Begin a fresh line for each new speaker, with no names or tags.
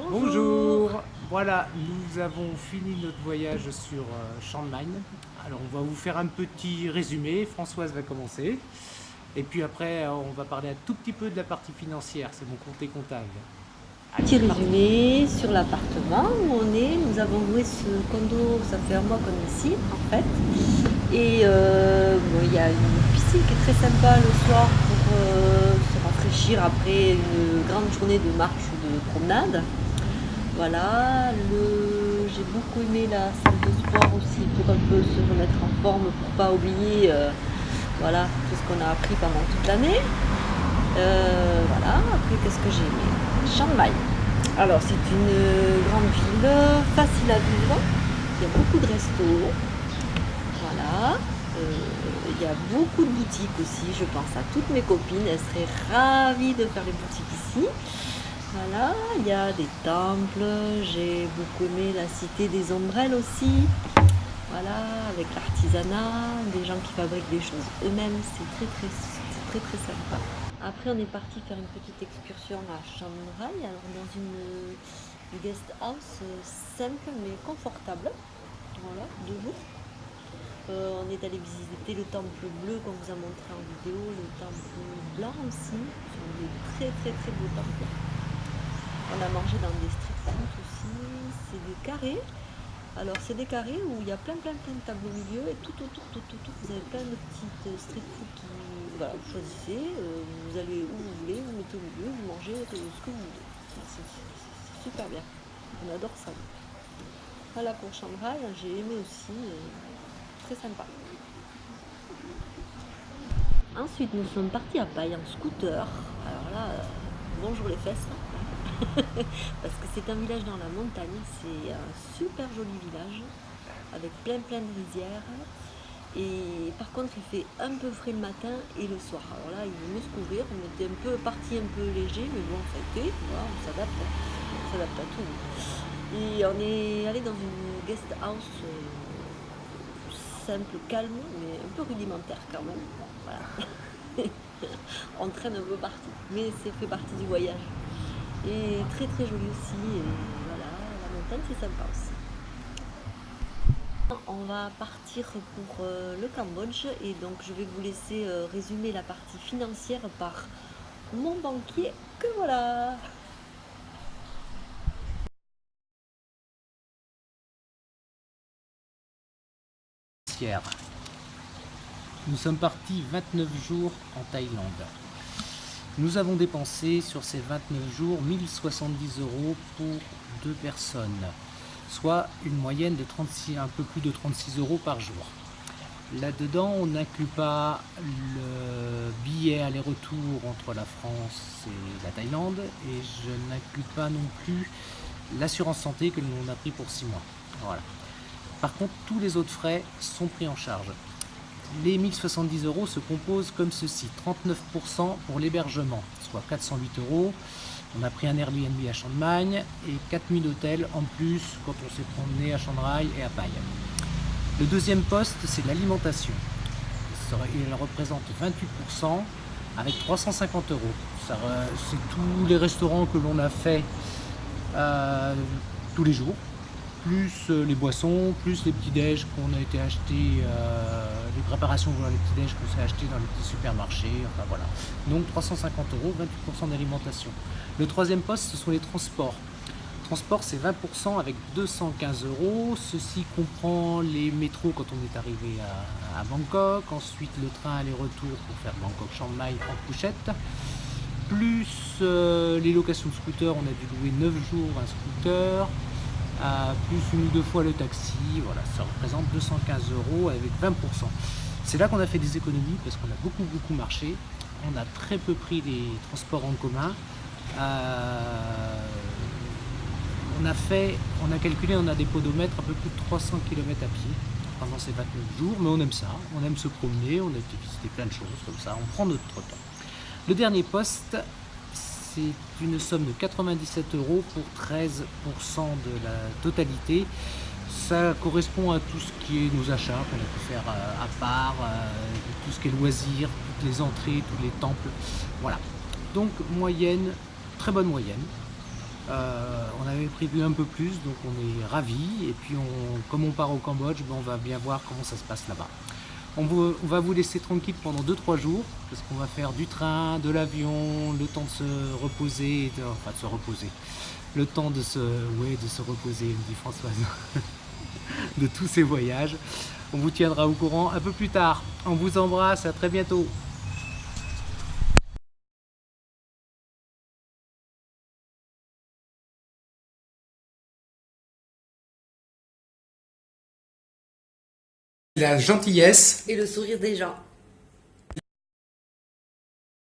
Bonjour.
Bonjour, voilà, nous avons fini notre voyage sur Chiang Mai. Alors on va vous faire un petit résumé, Françoise va commencer. Et puis après on va parler un tout petit peu de la partie financière, c'est mon côté comptable. Allez,
Petit
c'est parti.
résumé sur l'appartement où on est. Nous avons loué ce condo, ça fait un mois qu'on est ici en fait. Et bon, il y a une piscine qui est très sympa le soir pour se rafraîchir après une grande journée de marche ou de promenade. Voilà, j'ai beaucoup aimé la salle de sport aussi pour un peu se remettre en forme, pour pas oublier voilà, tout ce qu'on a appris pendant toute l'année. Voilà, après qu'est-ce que j'ai aimé? Chiang Mai. Alors c'est une grande ville facile à vivre, il y a beaucoup de restos, voilà. Il y a beaucoup de boutiques aussi, je pense à toutes mes copines, elles seraient ravies de faire les boutiques ici. Voilà, il y a des temples, j'ai beaucoup aimé la cité des ombrelles aussi. Voilà, avec l'artisanat, des gens qui fabriquent des choses eux-mêmes, c'est très sympa. Après, on est parti faire une petite excursion à Chiang Rai, alors dans une guest house simple mais confortable. Voilà, 2 jours. On est allé visiter le temple bleu qu'on vous a montré en vidéo, le temple blanc aussi. Ce sont des très beaux temples. On a mangé dans des street food aussi. C'est des carrés. Alors c'est des carrés où il y a plein de tables au milieu et tout, vous avez plein de petites street food qui, voilà, vous choisissez, vous allez où vous voulez, vous mettez au milieu, vous mangez ce que vous voulez. C'est super bien, on adore ça. Voilà pour Chiang Rai, j'ai aimé aussi, très sympa. Ensuite nous sommes partis à Pai en scooter, alors là, bonjour les fesses. Parce que c'est un village dans la montagne, c'est un super joli village avec plein de rizières. Et par contre, il fait un peu frais le matin et le soir. Alors là, il vaut mieux se couvrir. On était un peu parti un peu léger, mais bon, ça a été. Voilà, on s'adapte à tout. Et on est allé dans une guest house simple, calme, mais un peu rudimentaire quand même. Voilà. On traîne un peu partout, mais c'est fait partie du voyage. Et très joli aussi. Et voilà, la montagne, c'est sympa aussi. On va partir pour le Cambodge et donc je vais vous laisser résumer la partie financière par mon banquier que voilà.
Nous sommes partis 29 jours en Thaïlande. Nous avons dépensé sur ces 29 jours 1070 € pour 2 personnes, soit une moyenne de 36, un peu plus de 36 € par jour. Là-dedans, on n'inclut pas le billet aller-retour entre la France et la Thaïlande et je n'inclus pas non plus l'assurance santé que l'on a pris pour 6 mois. Voilà. Par contre, tous les autres frais sont pris en charge. Les 1070 € se composent comme ceci: 39% pour l'hébergement, soit 408 €. On a pris un Airbnb à Chiang Mai et 4000 hôtels en plus quand on s'est promené à Chiang Rai et à Pai. Le deuxième poste, c'est l'alimentation. Il représente 28% avec 350 €. C'est tous les restaurants que l'on a fait tous les jours, plus les boissons, plus les petits-déj qu'on a été acheter, les préparations pour les petits-déj qu'on s'est acheté dans les petits supermarchés, enfin voilà. Donc 350 €, 28% d'alimentation. Le troisième poste, ce sont les transports. Transport, c'est 20% avec 215 €. Ceci comprend les métros quand on est arrivé à Bangkok, ensuite le train aller-retour pour faire Bangkok-Chiang Mai en couchette, plus les locations de scooters, on a dû louer 9 jours un scooter, plus une ou deux fois le taxi, voilà, ça représente 215 € avec 20%. C'est là qu'on a fait des économies parce qu'on a beaucoup marché, on a très peu pris les transports en commun. On a calculé, on a des podomètres à peu plus de 300 km à pied pendant ces 29 jours, mais on aime ça, on aime se promener, on a visité plein de choses comme ça, on prend notre temps. Le dernier poste, c'est une somme de 97 € pour 13% de la totalité. Ça correspond à tout ce qui est nos achats qu'on a pu faire à part, tout ce qui est loisirs, toutes les entrées, tous les temples, voilà. Donc moyenne, très bonne moyenne. On avait prévu un peu plus, donc on est ravis. Et puis comme on part au Cambodge, ben, on va bien voir comment ça se passe là-bas. On va vous laisser tranquille pendant 2-3 jours, parce qu'on va faire du train, de l'avion, le temps de se reposer, enfin de se reposer, le temps de se reposer, me dit Françoise, de tous ces voyages. On vous tiendra au courant un peu plus tard. On vous embrasse, à très bientôt. La gentillesse
Et le sourire des gens.